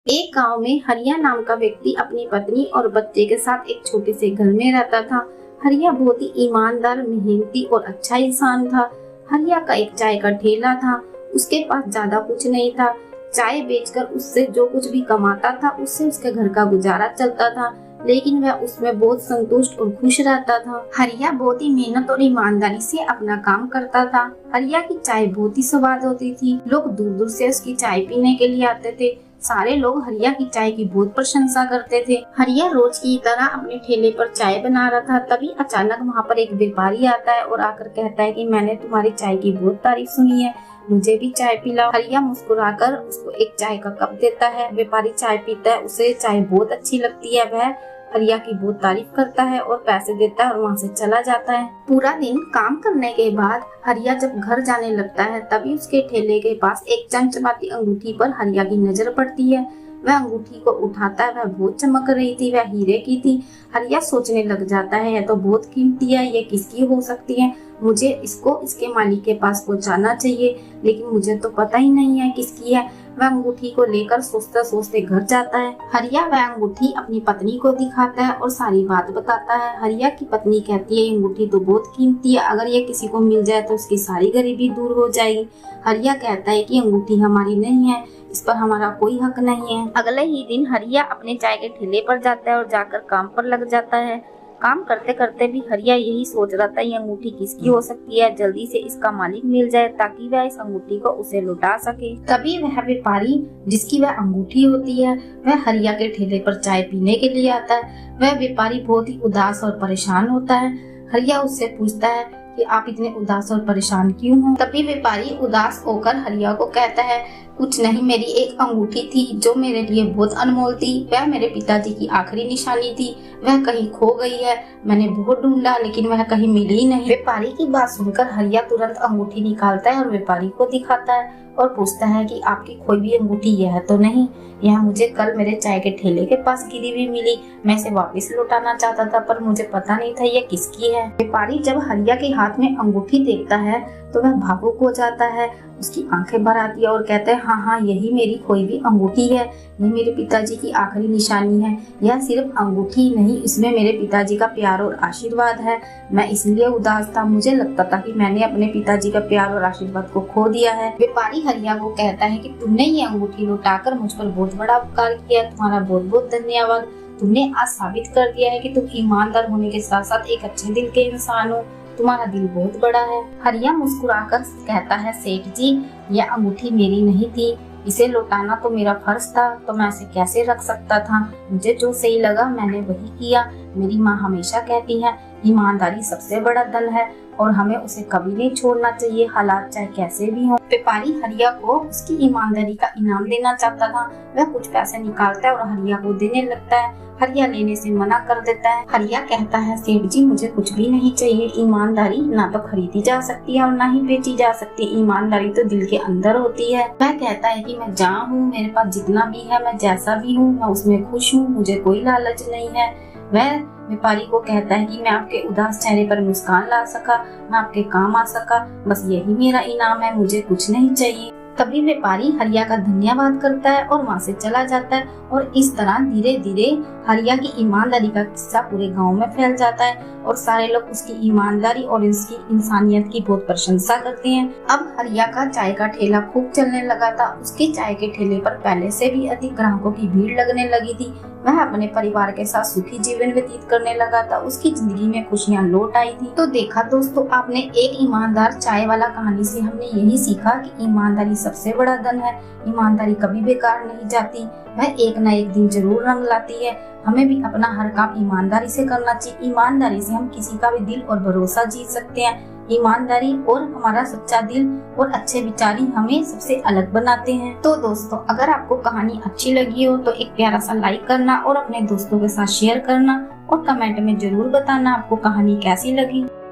एक गांव में हरिया नाम का व्यक्ति अपनी पत्नी और बच्चे के साथ एक छोटे से घर में रहता था। हरिया बहुत ही ईमानदार, मेहनती और अच्छा इंसान था। हरिया का एक चाय का ठेला था। उसके पास ज्यादा कुछ नहीं था। चाय बेचकर उससे जो कुछ भी कमाता था उससे उसके घर का गुजारा चलता था, लेकिन वह उसमें बहुत संतुष्ट और खुश रहता था। हरिया बहुत ही मेहनत और ईमानदारी से अपना काम करता था। हरिया की चाय बहुत ही स्वाद होती थी। लोग दूर दूर से उसकी चाय पीने के लिए आते थे। सारे लोग हरिया की चाय की बहुत प्रशंसा करते थे। हरिया रोज की तरह अपने ठेले पर चाय बना रहा था। तभी अचानक वहाँ पर एक व्यापारी आता है और आकर कहता है कि मैंने तुम्हारी चाय की बहुत तारीफ सुनी है, मुझे भी चाय पिलाओ। हरिया मुस्कुराकर उसको एक चाय का कप देता है। व्यापारी चाय पीता है, उसे चाय बहुत अच्छी लगती है। वह हरिया की बहुत तारीफ करता है और पैसे देता है और वहाँ से चला जाता है। पूरा दिन काम करने के बाद हरिया जब घर जाने लगता है तभी उसके ठेले के पास एक चमचमाती अंगूठी पर हरिया की नजर पड़ती है। वह अंगूठी को उठाता है। वह बहुत चमक रही थी, वह हीरे की थी। हरिया सोचने लग जाता है, यह तो बहुत कीमती है, ये किसकी हो सकती है, मुझे इसको इसके मालिक के पास पहुंचाना चाहिए, लेकिन मुझे तो पता ही नहीं है किसकी है। वह अंगूठी को लेकर सोचते सोचते घर जाता है। हरिया वह अंगूठी अपनी पत्नी को दिखाता है और सारी बात बताता है। हरिया की पत्नी कहती है, अंगूठी तो बहुत कीमती है, अगर ये किसी को मिल जाए तो उसकी सारी गरीबी दूर हो जाएगी। हरिया कहता है कि अंगूठी हमारी नहीं है, इस पर हमारा कोई हक नहीं है। अगले ही दिन हरिया अपने चाय के ठेले पर जाता है और जाकर काम पर लग जाता है। काम करते करते भी हरिया यही सोच रहा था, ये अंगूठी किसकी हो सकती है, जल्दी से इसका मालिक मिल जाए ताकि वह इस अंगूठी को उसे लौटा सके। तभी वह व्यापारी जिसकी वह अंगूठी होती है वह हरिया के ठेले पर चाय पीने के लिए आता है। वह व्यापारी बहुत ही उदास और परेशान होता है। हरिया उससे पूछता है कि आप इतने उदास और परेशान क्यों हो। तभी व्यापारी उदास होकर हरिया को कहता है, कुछ नहीं, मेरी एक अंगूठी थी जो मेरे लिए बहुत अनमोल थी। वह मेरे पिताजी की आखिरी निशानी थी। वह कहीं खो गई है। मैंने बहुत ढूंढा लेकिन वह कहीं मिली ही नहीं। व्यापारी की बात सुनकर हरिया तुरंत अंगूठी निकालता है और व्यापारी को दिखाता है और पूछता है कि आपकी खोई हुई अंगूठी यह तो नहीं, यह मुझे कल मेरे चाय के ठेले के पास गिरी हुई मिली। मैं इसे वापस लौटाना चाहता था पर मुझे पता नहीं था यह किसकी है। व्यापारी जब हरिया के हाथ में अंगूठी देखता है तो वह भावुक हो जाता है। उसकी आंखें भर आती है और कहता है, हाँ, यही मेरी खोई हुई अंगूठी है। ये मेरे पिताजी की आखिरी निशानी है। यह सिर्फ अंगूठी नहीं, इसमें मेरे पिताजी का प्यार और आशीर्वाद है। मैं इसलिए उदास था, मुझे लगता था कि मैंने अपने पिताजी का प्यार और आशीर्वाद को खो दिया है। व्यापारी हरिया को कहता है कि तुमने ये अंगूठी लौटाकर मुझ पर बहुत बड़ा उपकार किया, तुम्हारा बहुत बहुत धन्यवाद। तुमने आज साबित कर दिया है कि तुम ईमानदार होने के साथ साथ एक अच्छे दिल के इंसान हो। तुम्हारा दिल बहुत बड़ा है। हरिया मुस्कुराकर कहता है, सेठ जी, यह अंगूठी मेरी नहीं थी, इसे लौटाना तो मेरा फर्ज था, तो मैं इसे कैसे रख सकता था। मुझे जो सही लगा मैंने वही किया। मेरी माँ हमेशा कहती है, ईमानदारी सबसे बड़ा धन है और हमें उसे कभी नहीं छोड़ना चाहिए, हालात चाहे कैसे भी हो। व्यापारी हरिया को उसकी ईमानदारी का इनाम देना चाहता था। वह कुछ पैसे निकालता है और हरिया को देने लगता है। हरिया लेने से मना कर देता है। हरिया कहता है, सेठ जी, मुझे कुछ भी नहीं चाहिए। ईमानदारी ना तो खरीदी जा सकती है और ना ही बेची जा सकती। ईमानदारी तो दिल के अंदर होती है। वह कहता है कि मैं जहाँ हूँ, मेरे पास जितना भी है, मैं जैसा भी हूँ, मैं उसमें खुश हूँ, मुझे कोई लालच नहीं है। वह व्यापारी को कहता है कि मैं आपके उदास चेहरे पर मुस्कान ला सका, मैं आपके काम आ सका, बस यही मेरा इनाम है, मुझे कुछ नहीं चाहिए। तभी व्यापारी हरिया का धन्यवाद करता है और वहाँ से चला जाता है और इस तरह धीरे धीरे हरिया की ईमानदारी का किस्सा पूरे गांव में फैल जाता है और सारे लोग उसकी ईमानदारी और उसकी इंसानियत की बहुत प्रशंसा करते हैं। अब हरिया का चाय का ठेला खूब चलने लगा था। उसके चाय के ठेले पर पहले से भी अधिक ग्राहकों की भीड़ लगने लगी थी। वह अपने परिवार के साथ सुखी जीवन व्यतीत करने लगा था। उसकी जिंदगी में खुशियां लौट आई थी। तो देखा दोस्तों, आपने एक ईमानदार चाय वाला कहानी से हमने यही सीखा कि ईमानदारी सबसे बड़ा धन है। ईमानदारी कभी बेकार नहीं जाती, वह एक न एक दिन जरूर रंग लाती है। हमें भी अपना हर काम ईमानदारी से करना चाहिए। ईमानदारी से हम किसी का भी दिल और भरोसा जीत सकते हैं। ईमानदारी और हमारा सच्चा दिल और अच्छे विचार ही हमें सबसे अलग बनाते हैं। तो दोस्तों, अगर आपको कहानी अच्छी लगी हो तो एक प्यारा सा लाइक करना और अपने दोस्तों के साथ शेयर करना और कमेंट में जरूर बताना आपको कहानी कैसी लगी।